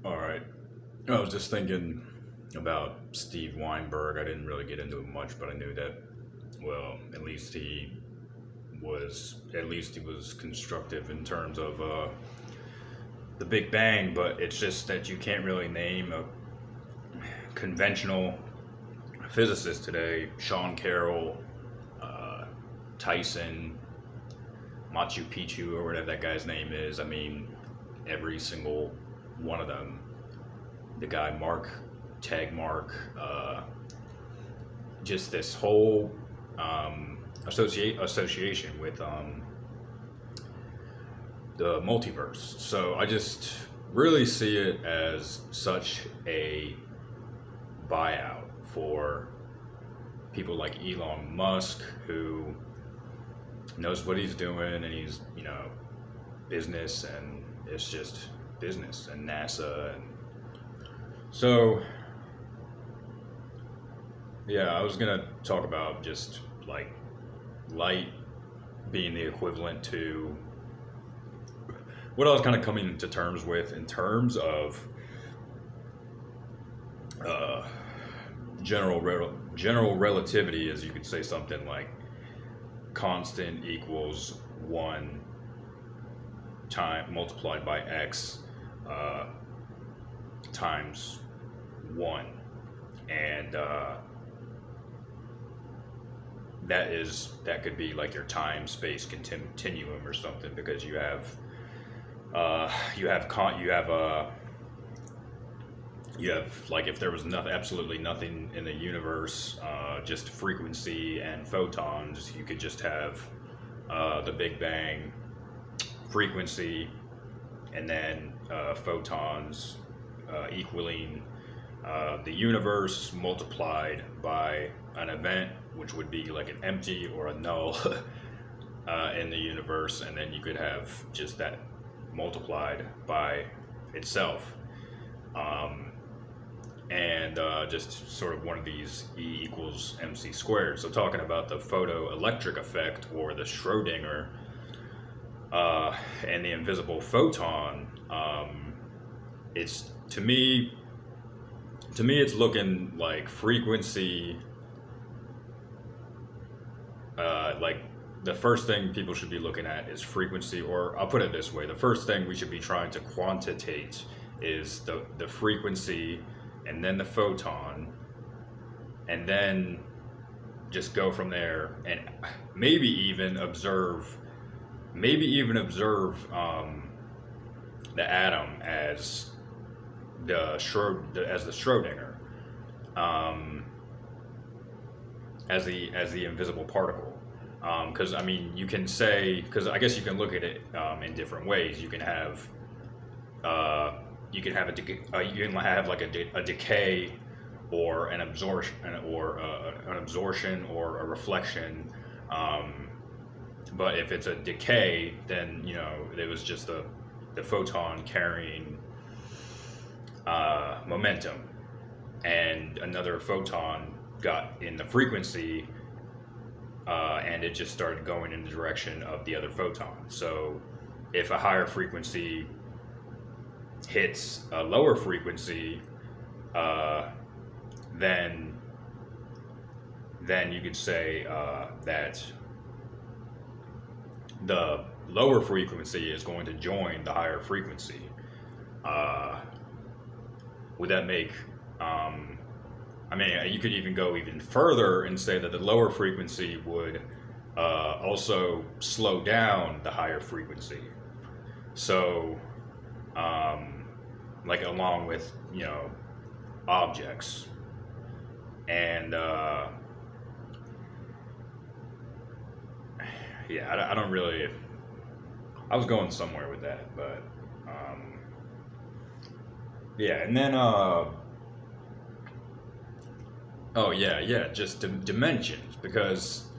All right. I was just thinking about Steve Weinberg. I didn't really get into it much, but I knew that, well, at least he was constructive in terms of the Big Bang, but it's just that you can't really name a conventional physicist today. Sean Carroll, uh, Tyson, Machu Picchu, or whatever that guy's name is. I mean, every single one of them. The guy Mark, Tag Mark, just this whole association with the multiverse. So I just really see it as such a buyout for people like Elon Musk, who knows what he's doing, and he's, business, and it's just business, and NASA, and so yeah, I was gonna talk about just like light being the equivalent to what I was kind of coming to terms with in terms of uh, general relativity, as you could say something like constant equals one time multiplied by x uh, times one, and that could be like your time space continuum or something, because you have, like, if there was nothing, absolutely nothing in the universe, just frequency and photons, you could just have the Big Bang, frequency, and then photons equaling the universe multiplied by an event, which would be like an empty or a null in the universe, and then you could have just that multiplied by itself. Um, and just sort of one of these E equals mc squared. So talking about the photoelectric effect, or the Schrodinger, and the invisible photon, it's to me it's looking like frequency. Like, the first thing people should be looking at is frequency, or I'll put it this way: the first thing we should be trying to quantitate is the frequency, and then the photon, and then just go from there, and maybe even observe the atom as the Schrodinger, um, as the invisible particle. Because I mean, you can say, because I guess you can look at it in different ways. You can have you can have like a decay, or an absorption, or a reflection. But if it's a decay, then it was just the photon carrying momentum, and another photon got in the frequency, and it just started going in the direction of the other photon. So if a higher frequency hits a lower frequency, then you could say that the lower frequency is going to join the higher frequency. Uh, would that make I mean, you could even go even further and say that the lower frequency would also slow down the higher frequency. So, like, along with, objects. And, yeah, I don't really. I was going somewhere with that, but, yeah, and then, oh yeah, just dimensions, because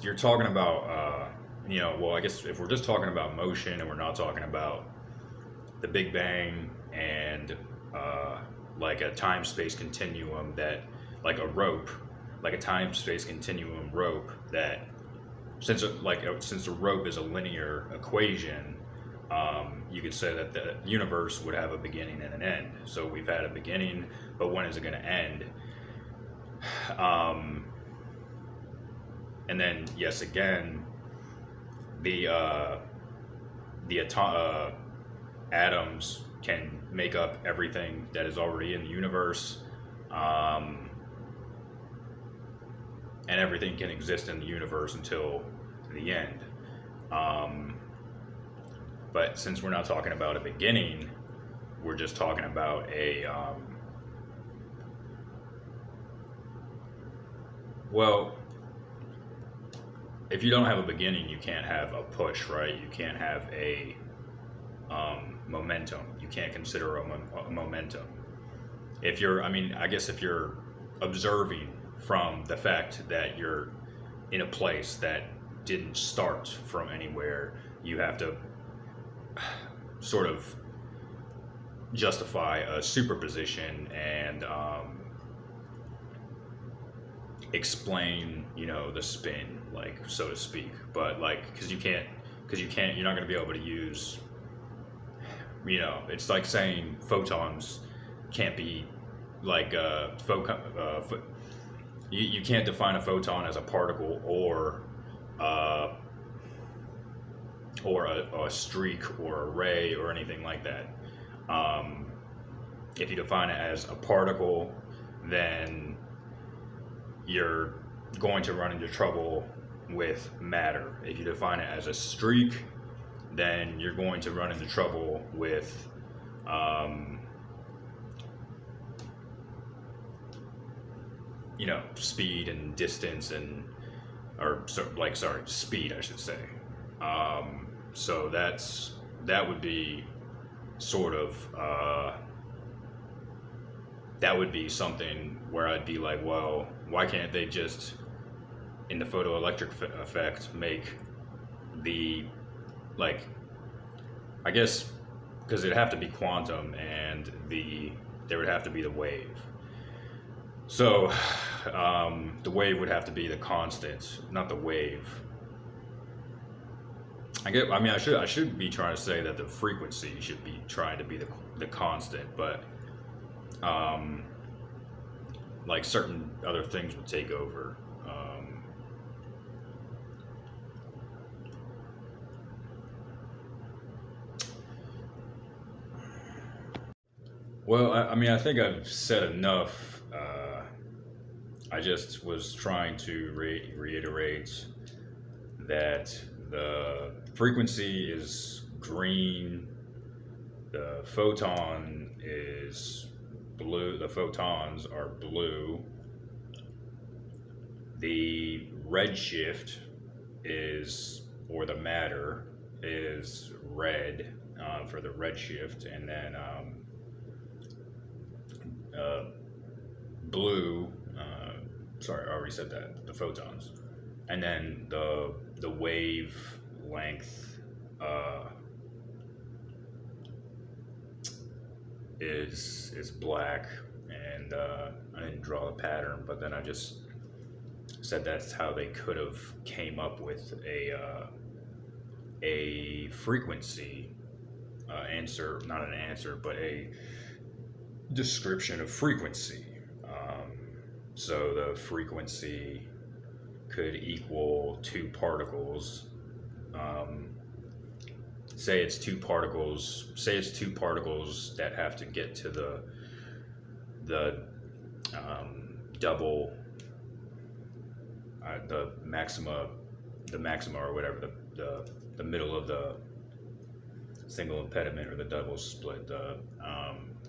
you're talking about well, I guess if we're just talking about motion, and we're not talking about the Big Bang, and like a time space continuum, that, like a rope, like a time space continuum rope, that since a rope is a linear equation, You could say that the universe would have a beginning and an end. So we've had a beginning, but when is it going to end? Um, and then, yes, again, the atoms can make up everything that is already in the universe, um, and everything can exist in the universe until the end. Um, but since we're not talking about a beginning, we're just talking about well, if you don't have a beginning, you can't have a push, right? You can't have a momentum. You can't consider a momentum. If you're, I mean, I guess if you're observing from the fact that you're in a place that didn't start from anywhere, you have to sort of justify a superposition and explain, the spin, like, so to speak. But like, because you can't, you're not going to be able to use, it's like saying photons can't be like you can't define a photon as a particle uh, or a streak or a ray or anything like that. If you define it as a particle, then you're going to run into trouble with matter. If you define it as a streak, then you're going to run into trouble with speed and distance speed, I should say. So that would be sort of that would be something where I'd be like, well, why can't they just, in the photoelectric effect, make the, like, I guess, because it'd have to be quantum and there would have to be the wave. So the wave would have to be the constant, not the wave. I should be trying to say that the frequency should be trying to be the constant, but like certain other things would take over. Well, I think I've said enough. I just was trying to reiterate that the frequency is green, the photon is blue, the photons are blue, the redshift or the matter is red for the redshift, and then blue, sorry, I already said that, the photons. And then the wave length is black, and I didn't draw the pattern, but then I just said that's how they could have came up with a frequency answer, not an answer, but a description of frequency. So the frequency could equal two particles. Say it's two particles that have to get to the double, the maxima or whatever, the middle of the single impediment or the double split, the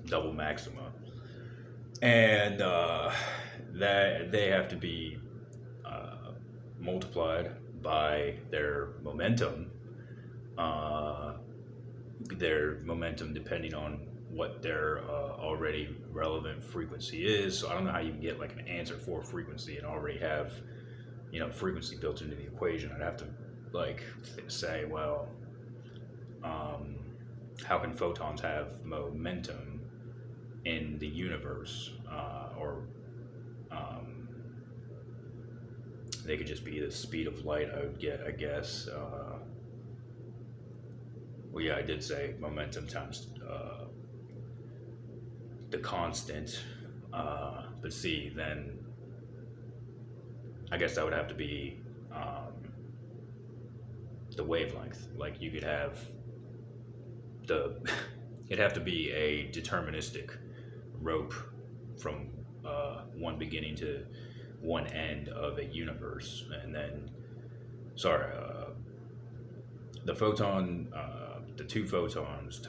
double maxima, and that they have to be multiplied by their momentum depending on what their already relevant frequency is. So I don't know how you can get like an answer for frequency and already have frequency built into the equation. I'd have to like say, well, how can photons have momentum in the universe, or they could just be the speed of light, I guess, Well, yeah, I did say momentum times the constant. But see, then I guess that would have to be the wavelength. Like you could have the, it'd have to be a deterministic rope from one beginning to one end of a universe, and then, sorry, the photon, the two photons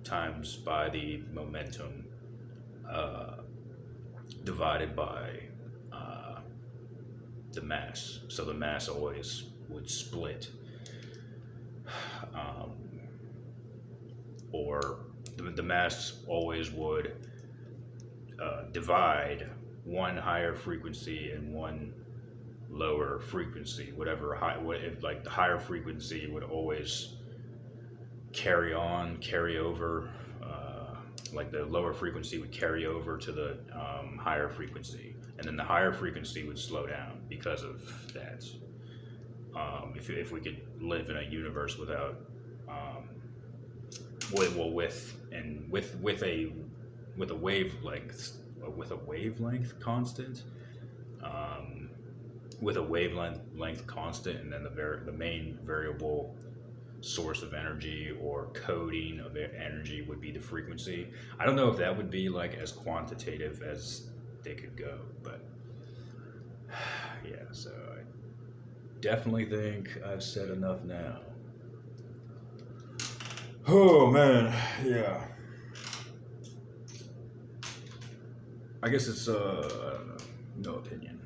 times by the momentum uh, divided by the mass. So the mass always would split, um, or the mass always would divide one higher frequency and one lower frequency. Whatever high, what if like the higher frequency would always carry over. Like the lower frequency would carry over to the higher frequency, and then the higher frequency would slow down because of that. If we could live in a universe without, with a wavelength constant, with a wavelength constant, and then the main variable source of energy or coding of energy would be the frequency. I don't know if that would be like as quantitative as they could go, but yeah, so I definitely think I've said enough now. Oh man, yeah. I guess it's I don't know, no opinion.